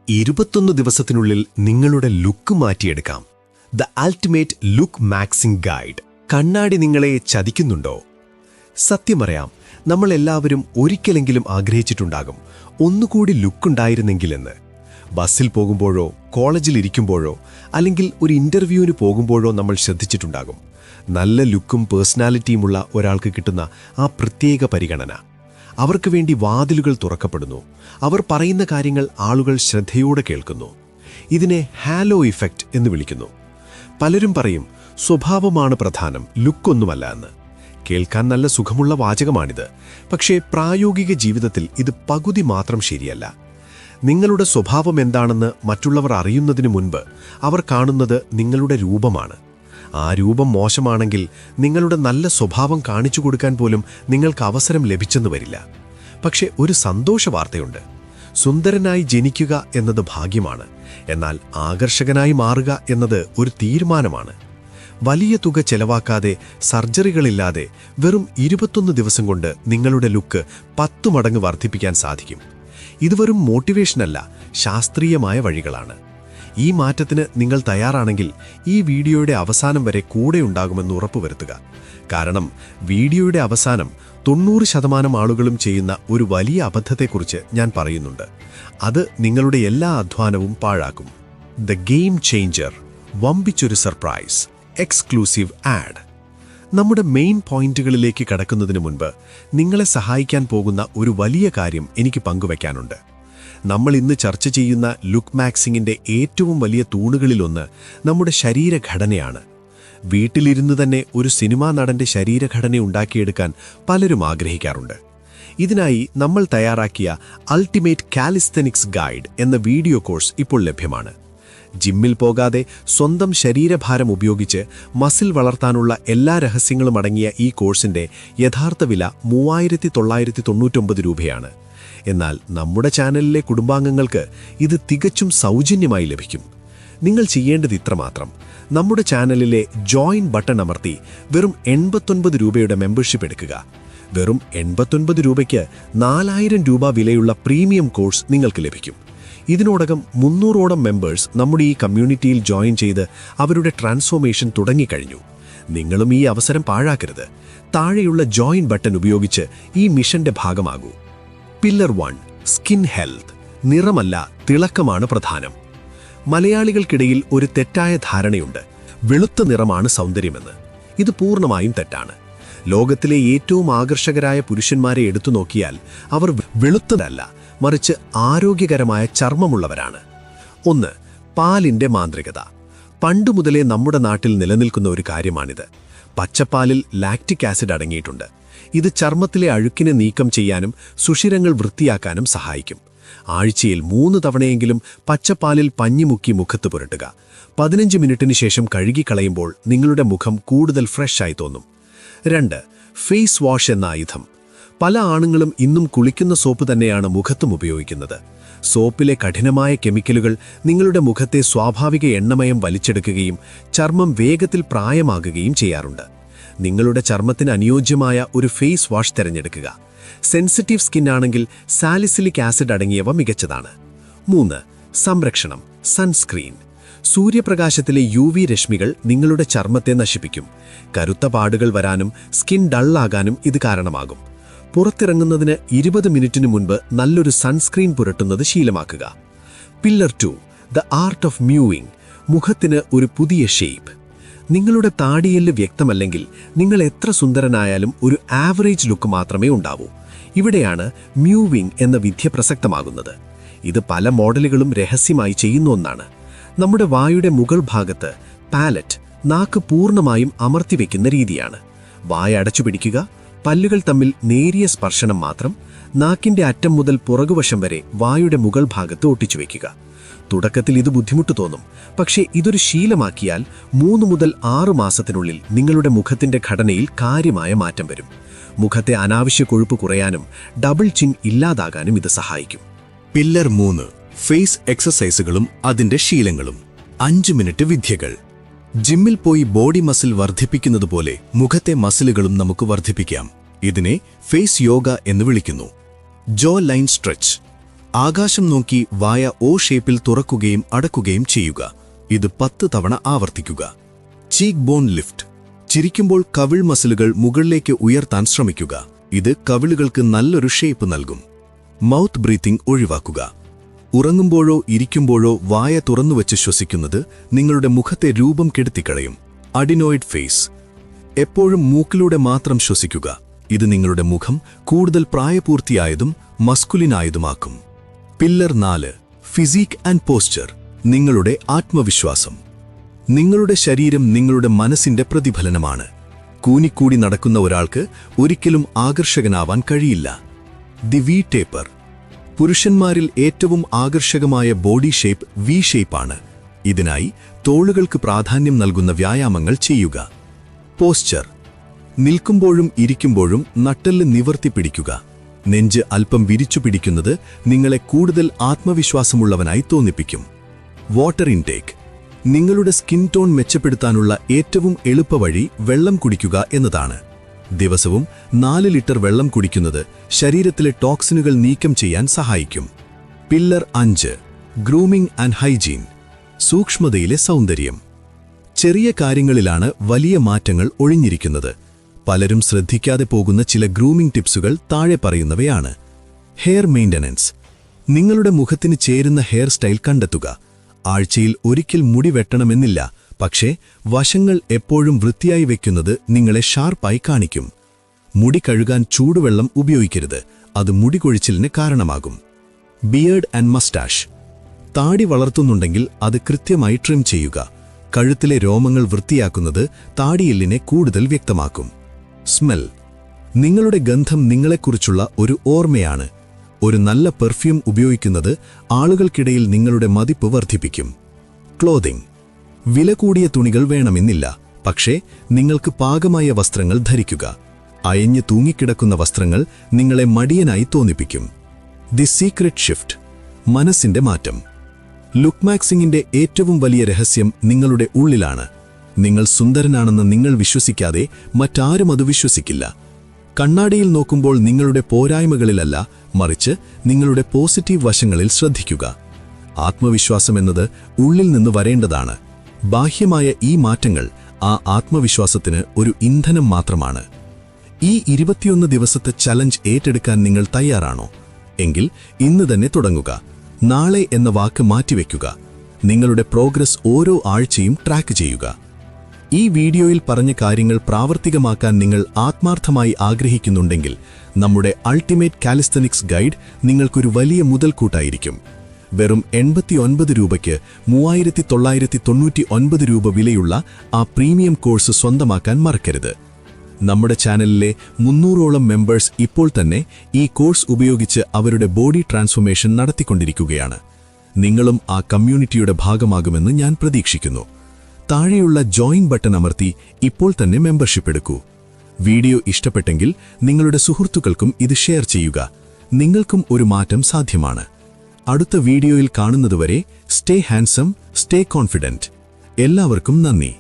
21 ദിവസത്തിനുള്ളിൽ നിങ്ങളുടെ ലുക്ക് മാറ്റിയെടുക്കാം. The ultimate look maxxing guide. കണ്ണാടി നിങ്ങളെ ചതിക്കുന്നുണ്ടോ? സത്യമറിയാം, നമ്മളെല്ലാവരും ഒരിക്കലെങ്കിലും ആഗ്രഹിച്ചിട്ടുണ്ടാകും ഒന്നുകൂടി ലുക്കുണ്ടായിരുന്നെങ്കിലെന്ന്. ബസ്സിൽ പോകുമ്പോഴോ കോളേജിലിരിക്കുമ്പോഴോ അല്ലെങ്കിൽ ഒരു ഇന്റർവ്യൂവിന് പോകുമ്പോഴോ നമ്മൾ ശ്രദ്ധിച്ചിട്ടുണ്ടാകും നല്ല ലുക്കും പേഴ്സണാലിറ്റിയുമുള്ള ഒരാൾക്ക് കിട്ടുന്ന ആ പ്രത്യേക പരിഗണന. അവർക്ക് വേണ്ടി വാതിലുകൾ തുറക്കപ്പെടുന്നു. അവർ പറയുന്ന കാര്യങ്ങൾ ആളുകൾ ശ്രദ്ധയോടെ കേൾക്കുന്നു. ഇതിനെ ഹാലോ ഇഫക്റ്റ് എന്ന് വിളിക്കുന്നു. പലരും പറയും സ്വഭാവമാണ് പ്രധാനം, ലുക്കൊന്നുമല്ല എന്ന്. കേൾക്കാൻ നല്ല സുഖമുള്ള വാചകമാണിത്. പക്ഷേ പ്രായോഗിക ജീവിതത്തിൽ ഇത് പകുതി മാത്രം ശരിയല്ല. നിങ്ങളുടെ സ്വഭാവം എന്താണെന്ന് മറ്റുള്ളവർ അറിയുന്നതിന് മുൻപ് അവർ കാണുന്നത് നിങ്ങളുടെ രൂപമാണ്. ആ രൂപം മോശമാണെങ്കിൽ നിങ്ങളുടെ നല്ല സ്വഭാവം കാണിച്ചു കൊടുക്കാൻ പോലും നിങ്ങൾക്ക് അവസരം ലഭിച്ചെന്ന് വരില്ല. പക്ഷെ ഒരു സന്തോഷ വാർത്തയുണ്ട്. സുന്ദരനായി ജനിക്കുക എന്നത് ഭാഗ്യമാണ്. എന്നാൽ ആകർഷകനായി മാറുക എന്നത് ഒരു തീരുമാനമാണ്. വലിയ തുക ചെലവാക്കാതെ, സർജറികളില്ലാതെ വെറും 21 ദിവസം കൊണ്ട് നിങ്ങളുടെ ലുക്ക് 10 മടങ്ങ് വർദ്ധിപ്പിക്കാൻ സാധിക്കും. ഇത് വെറും മോട്ടിവേഷനല്ല, ശാസ്ത്രീയമായ വഴികളാണ്. ഈ മാറ്റത്തിന് നിങ്ങൾ തയ്യാറാണെങ്കിൽ ഈ വീഡിയോയുടെ അവസാനം വരെ കൂടെയുണ്ടാകുമെന്ന് ഉറപ്പുവരുത്തുക. കാരണം വീഡിയോയുടെ അവസാനം 90% ആളുകളും ചെയ്യുന്ന ഒരു വലിയ അബദ്ധത്തെക്കുറിച്ച് ഞാൻ പറയുന്നുണ്ട്. അത് നിങ്ങളുടെ എല്ലാ അധ്വാനവും പാഴാക്കും. The game changer. വമ്പിച്ചൊരു സർപ്രൈസ്. Exclusive ad. നമ്മുടെ മെയിൻ പോയിന്റുകളിലേക്ക് കടക്കുന്നതിന് മുൻപ് നിങ്ങളെ സഹായിക്കാൻ പോകുന്ന ഒരു വലിയ കാര്യം എനിക്ക് പങ്കുവയ്ക്കാനുണ്ട്. നമ്മൾ ഇന്ന് ചർച്ച ചെയ്യുന്ന ലുക്ക് മാക്സിങ്ങിൻ്റെ ഏറ്റവും വലിയ തൂണുകളിലൊന്ന് നമ്മുടെ ശരീരഘടനയാണ്. വീട്ടിലിരുന്ന് തന്നെ ഒരു സിനിമാ നടന്റെ ശരീരഘടന ഉണ്ടാക്കിയെടുക്കാൻ പലരും ആഗ്രഹിക്കാറുണ്ട്. ഇതിനായി നമ്മൾ തയ്യാറാക്കിയ അൾട്ടിമേറ്റ് കാലിസ്തനിക്സ് ഗൈഡ് എന്ന വീഡിയോ കോഴ്സ് ഇപ്പോൾ ലഭ്യമാണ്. ജിമ്മിൽ പോകാതെ സ്വന്തം ശരീരഭാരം ഉപയോഗിച്ച് മസിൽ വളർത്താനുള്ള എല്ലാ രഹസ്യങ്ങളും അടങ്ങിയ ഈ കോഴ്സിന്റെ യഥാർത്ഥ വില 3999 രൂപയാണ്. എന്നാൽ നമ്മുടെ ചാനലിലെ കുടുംബാംഗങ്ങൾക്ക് ഇത് തികച്ചും സൗജന്യമായി ലഭിക്കും. നിങ്ങൾ ചെയ്യേണ്ടത് ഇത്രമാത്രം: നമ്മുടെ ചാനലിലെ ജോയിൻ ബട്ടൺ അമർത്തി വെറും 89 രൂപയുടെ മെമ്പർഷിപ്പ് എടുക്കുക. വെറും 89 രൂപയ്ക്ക് 4000 രൂപ വിലയുള്ള പ്രീമിയം കോഴ്സ് നിങ്ങൾക്ക് ലഭിക്കും. ഇതിനോടകം 300ഓളം മെമ്പേഴ്സ് നമ്മുടെ ഈ കമ്മ്യൂണിറ്റിയിൽ ജോയിൻ ചെയ്ത് അവരുടെ ട്രാൻസ്ഫോർമേഷൻ തുടങ്ങിക്കഴിഞ്ഞു. നിങ്ങളും ഈ അവസരം പാഴാക്കരുത്. താഴെയുള്ള ജോയിൻ ബട്ടൺ ഉപയോഗിച്ച് ഈ മിഷന്റെ ഭാഗമാകൂ. പില്ലർ 1. Skin health. നിറമല്ല, തിളക്കമാണ് പ്രധാനം. മലയാളികൾക്കിടയിൽ ഒരു തെറ്റായ ധാരണയുണ്ട്: വെളുത്ത നിറമാണ് സൗന്ദര്യമെന്ന്. ഇത് പൂർണ്ണമായും തെറ്റാണ്. ലോകത്തിലെ ഏറ്റവും ആകർഷകരായ പുരുഷന്മാരെ എടുത്തു നോക്കിയാൽ അവർ വെളുത്തതല്ല, മറിച്ച് ആരോഗ്യകരമായ ചർമ്മമുള്ളവരാണ്. 1. പാലിന്റെ മാന്ത്രികത. പണ്ടുമുതലേ നമ്മുടെ നാട്ടിൽ നിലനിൽക്കുന്ന ഒരു കാര്യമാണിത്. പച്ചപ്പാലിൽ ലാക്റ്റിക് ആസിഡ് അടങ്ങിയിട്ടുണ്ട്. ഇത് ചർമ്മത്തിലെ അഴുക്കിനെ നീക്കം ചെയ്യാനും സുഷിരങ്ങൾ വൃത്തിയാക്കാനും സഹായിക്കും. ആഴ്ചയിൽ 3 തവണയെങ്കിലും പച്ചപ്പാലിൽ പഞ്ഞിമുക്കി മുഖത്ത് പുരട്ടുക. 15 മിനിറ്റിന് ശേഷം കഴുകിക്കളയുമ്പോൾ നിങ്ങളുടെ മുഖം കൂടുതൽ ഫ്രഷായി തോന്നും. 2. ഫേസ് വാഷ് എന്ന ആയുധം. പല ആണുങ്ങളും ഇന്നും കുളിക്കുന്ന സോപ്പ് തന്നെയാണ് മുഖത്തും ഉപയോഗിക്കുന്നത്. സോപ്പിലെ കഠിനമായ കെമിക്കലുകൾ നിങ്ങളുടെ മുഖത്തെ സ്വാഭാവിക എണ്ണമയം വലിച്ചെടുക്കുകയും ചർമ്മം വേഗത്തിൽ പ്രായമാകുകയും ചെയ്യാറുണ്ട്. നിങ്ങളുടെ ചർമ്മത്തിന് അനുയോജ്യമായ ഒരു ഫേസ് വാഷ് തിരഞ്ഞെടുക്കുക. സെൻസിറ്റീവ് സ്കിൻ ആണെങ്കിൽ സാലിസിലിക് ആസിഡ് അടങ്ങിയവ മികച്ചതാണ്. 3. സംരക്ഷണം. സൺസ്ക്രീൻ. സൂര്യപ്രകാശത്തിലെ UV രശ്മികൾ നിങ്ങളുടെ ചർമ്മത്തെ നശിപ്പിക്കും. കറുത്ത പാടുകൾ വരാനും സ്കിൻ ഡള്ളാകാനും ഇത് കാരണമാകും. പുറത്തിറങ്ങുന്നതിന് 20 മിനിറ്റിനു മുൻപ് നല്ലൊരു സൺസ്ക്രീൻ പുരട്ടുന്നത് ശീലമാക്കുക. Pillar 2. The art of mewing. മുഖത്തിന് ഒരു പുതിയ ഷേപ്പ്. നിങ്ങളുടെ താടിയെല്ല് വ്യക്തമല്ലെങ്കിൽ നിങ്ങൾ എത്ര സുന്ദരനായാലും ഒരു ആവറേജ് ലുക്ക് മാത്രമേ ഉണ്ടാവൂ. ഇവിടെയാണ് മ്യൂവിംഗ് എന്ന വിദ്യ പ്രസക്തമാകുന്നത്. ഇത് പല മോഡലുകളും രഹസ്യമായി ചെയ്യുന്ന ഒന്നാണ്. നമ്മുടെ വായുടെ മുകൾ ഭാഗത്ത് പാലറ്റ്, നാക്ക് പൂർണ്ണമായും അമർത്തിവെക്കുന്ന രീതിയാണ്. വായ അടച്ചുപിടിക്കുക. പല്ലുകൾ തമ്മിൽ നേരിയ സ്പർശനം മാത്രം. നാക്കിന്റെ അറ്റം മുതൽ പുറകുവശം വരെ വായുടെ മുകൾ ഭാഗത്ത് ഒട്ടിച്ചു വയ്ക്കുക. തുടക്കത്തിൽ ഇത് ബുദ്ധിമുട്ട് തോന്നും. പക്ഷേ ഇതൊരു ശീലമാക്കിയാൽ 3 മുതൽ 6 മാസത്തിനുള്ളിൽ നിങ്ങളുടെ മുഖത്തിന്റെ ഘടനയിൽ കാര്യമായ മാറ്റം വരും. മുഖത്തെ അനാവശ്യ കൊഴുപ്പ് കുറയാനും ഡബിൾ ചിൻ ഇല്ലാതാകാനും ഇത് സഹായിക്കും. പില്ലർ 3. ഫേസ് എക്സസൈസുകളും അതിന്റെ ശീലങ്ങളും. 5 മിനിറ്റ് വിദ്യകൾ. ജിമ്മിൽ പോയി ബോഡി മസിൽ വർദ്ധിപ്പിക്കുന്നത് പോലെ മുഖത്തെ മസിലുകളും നമുക്ക് വർദ്ധിപ്പിക്കാം. ഇതിനെ ഫേസ് യോഗ എന്ന് വിളിക്കുന്നു. ജോ ലൈൻ സ്ട്രെച്ച്. ആകാശം നോക്കി വായ ഓ ഷേപ്പിൽ തുറക്കുകയും അടക്കുകയും ചെയ്യുക. ഇത് 10 തവണ ആവർത്തിക്കുക. Cheek bone lift. ചിരിക്കുമ്പോൾ കവിൾ മസിലുകൾ മുകളിലേക്ക് ഉയർത്താൻ ശ്രമിക്കുക. ഇത് കവിളുകൾക്ക് നല്ലൊരു ഷേപ്പ് നൽകും. മൗത്ത് ബ്രീത്തിംഗ് ഒഴിവാക്കുക. ഉറങ്ങുമ്പോഴോ ഇരിക്കുമ്പോഴോ വായ തുറന്നുവച്ച് ശ്വസിക്കുന്നത് നിങ്ങളുടെ മുഖത്തെ രൂപം കെടുത്തിക്കളയും. Adenoid face. എപ്പോഴും മൂക്കിലൂടെ മാത്രം ശ്വസിക്കുക. ഇത് നിങ്ങളുടെ മുഖം കൂടുതൽ പ്രായപൂർത്തിയായതും മസ്കുലിനായതുമാക്കും. പില്ലർ 4. Physique and posture. നിങ്ങളുടെ ആത്മവിശ്വാസം. നിങ്ങളുടെ ശരീരം നിങ്ങളുടെ മനസ്സിന്റെ പ്രതിഫലനമാണ്. കൂനിക്കൂടി നടക്കുന്ന ഒരാൾക്ക് ഒരിക്കലും ആകർഷകനാവാൻ കഴിയില്ല. The V taper. പുരുഷന്മാരിൽ ഏറ്റവും ആകർഷകമായ ബോഡി ഷേപ്പ് വി ഷേപ്പാണ്. ഇതിനായി തോളുകൾക്ക് പ്രാധാന്യം നൽകുന്ന വ്യായാമങ്ങൾ ചെയ്യുക. പോസ്ചർ. നിൽക്കുമ്പോഴും ഇരിക്കുമ്പോഴും നട്ടെല്ല് നിവർത്തി പിടിക്കുക. നെഞ്ച് അല്പം വിരിച്ചു പിടിക്കുന്നത് നിങ്ങളെ കൂടുതൽ ആത്മവിശ്വാസമുള്ളവനായി തോന്നിപ്പിക്കും. Water intake. നിങ്ങളുടെ സ്കിൻ ടോൺ മെച്ചപ്പെടുത്താനുള്ള ഏറ്റവും എളുപ്പവഴി വെള്ളം കുടിക്കുക എന്നതാണ്. ദിവസവും 4 ലിറ്റർ വെള്ളം കുടിക്കുന്നത് ശരീരത്തിലെ ടോക്സിനുകൾ നീക്കം ചെയ്യാൻ സഹായിക്കും. പില്ലർ 5. Grooming and hygiene. സൂക്ഷ്മതയിലെ സൗന്ദര്യം. ചെറിയ കാര്യങ്ങളിലാണ് വലിയ മാറ്റങ്ങൾ ഒളിഞ്ഞിരിക്കുന്നത്. പലരും ശ്രദ്ധിക്കാതെ പോകുന്ന ചില ഗ്രൂമിംഗ് ടിപ്സുകൾ താഴെ പറയുന്നവയാണ്. Hair maintenance. നിങ്ങളുടെ മുഖത്തിന് ചേരുന്ന ഹെയർ സ്റ്റൈൽ കണ്ടെത്തുക. ആഴ്ചയിൽ ഒരിക്കൽ മുടി വെട്ടണമെന്നില്ല, പക്ഷേ വശങ്ങൾ എപ്പോഴും വൃത്തിയായി വെക്കുന്നത് നിങ്ങളെ ഷാർപ്പായി കാണിക്കും. മുടി കഴുകാൻ ചൂടുവെള്ളം ഉപയോഗിക്കരുത്, അത് മുടി കൊഴിച്ചിലിന് കാരണമാകും. Beard and moustache. താടി വളർത്തുന്നുണ്ടെങ്കിൽ അത് കൃത്യമായി ട്രിം ചെയ്യുക. കഴുത്തിലെ രോമങ്ങൾ വൃത്തിയാക്കുന്നത് താടിയെല്ലിനെ കൂടുതൽ വ്യക്തമാക്കും. സ്മെൽ. നിങ്ങളുടെ ഗന്ധം നിങ്ങളെക്കുറിച്ചുള്ള ഒരു ഓർമ്മയാണ്. ഒരു നല്ല പെർഫ്യൂം ഉപയോഗിക്കുന്നത് ആളുകൾക്കിടയിൽ നിങ്ങളുടെ മതിപ്പ് വർദ്ധിപ്പിക്കും. ക്ലോതിംഗ്. വില കൂടിയ തുണികൾ വേണമെന്നില്ല, പക്ഷേ നിങ്ങൾക്ക് പാകമായ വസ്ത്രങ്ങൾ ധരിക്കുക. അയഞ്ഞു തൂങ്ങിക്കിടക്കുന്ന വസ്ത്രങ്ങൾ നിങ്ങളെ മടിയനായി തോന്നിപ്പിക്കും. The secret shift. മനസ്സിന്റെ മാറ്റം. ലുക്ക് മാക്സിങ്ങിന്റെ ഏറ്റവും വലിയ രഹസ്യം നിങ്ങളുടെ ഉള്ളിലാണ്. നിങ്ങൾ സുന്ദരനാണെന്ന് നിങ്ങൾ വിശ്വസിക്കാതെ മറ്റാരും അത് വിശ്വസിക്കില്ല. കണ്ണാടിയിൽ നോക്കുമ്പോൾ നിങ്ങളുടെ പോരായ്മകളിലല്ല, മറിച്ച് നിങ്ങളുടെ പോസിറ്റീവ് വശങ്ങളിൽ ശ്രദ്ധിക്കുക. ആത്മവിശ്വാസമെന്നത് ഉള്ളിൽ നിന്ന് വരേണ്ടതാണ്. ബാഹ്യമായ ഈ മാറ്റങ്ങൾ ആ ആത്മവിശ്വാസത്തിന് ഒരു ഇന്ധനം മാത്രമാണ്. ഈ 21 ദിവസത്തെ ചലഞ്ച് ഏറ്റെടുക്കാൻ നിങ്ങൾ തയ്യാറാണോ? എങ്കിൽ ഇന്ന് തന്നെ തുടങ്ങുക. നാളെ എന്ന വാക്ക് മാറ്റിവെക്കുക. നിങ്ങളുടെ പ്രോഗ്രസ് ഓരോ ആഴ്ചയും ട്രാക്ക് ചെയ്യുക. ഈ വീഡിയോയിൽ പറഞ്ഞ കാര്യങ്ങൾ പ്രാവർത്തികമാക്കാൻ നിങ്ങൾ ആത്മാർത്ഥമായി ആഗ്രഹിക്കുന്നുണ്ടെങ്കിൽ നമ്മുടെ അൾട്ടിമേറ്റ് കാലിസ്തനിക്സ് ഗൈഡ് നിങ്ങൾക്കൊരു വലിയ മുതൽക്കൂട്ടായിരിക്കും. വെറും 89 രൂപയ്ക്ക് 3999 രൂപ വിലയുള്ള ആ പ്രീമിയം കോഴ്സ് സ്വന്തമാക്കാൻ മറക്കരുത്. നമ്മുടെ ചാനലിലെ 300ഓളം മെമ്പേഴ്സ് ഇപ്പോൾ തന്നെ ഈ കോഴ്സ് ഉപയോഗിച്ച് അവരുടെ ബോഡി ട്രാൻസ്ഫോർമേഷൻ നടത്തിക്കൊണ്ടിരിക്കുകയാണ്. നിങ്ങളും ആ കമ്മ്യൂണിറ്റിയുടെ ഭാഗമാകുമെന്ന് ഞാൻ പ്രതീക്ഷിക്കുന്നു. താഴെയുള്ള ജോയിൻ ബട്ടൺ അമർത്തി ഇപ്പോൾ തന്നെ മെമ്പർഷിപ്പ് എടുക്കൂ. വീഡിയോ ഇഷ്ടപ്പെട്ടെങ്കിൽ നിങ്ങളുടെ സുഹൃത്തുക്കൾക്കും ഇത് ഷെയർ ചെയ്യുക. നിങ്ങൾക്കും ഒരു മാറ്റം സാധ്യമാണ്. അടുത്ത വീഡിയോയിൽ കാണുന്നതുവരെ സ്റ്റേ ഹാൻസം, സ്റ്റേ കോൺഫിഡന്റ്. എല്ലാവർക്കും നന്ദി.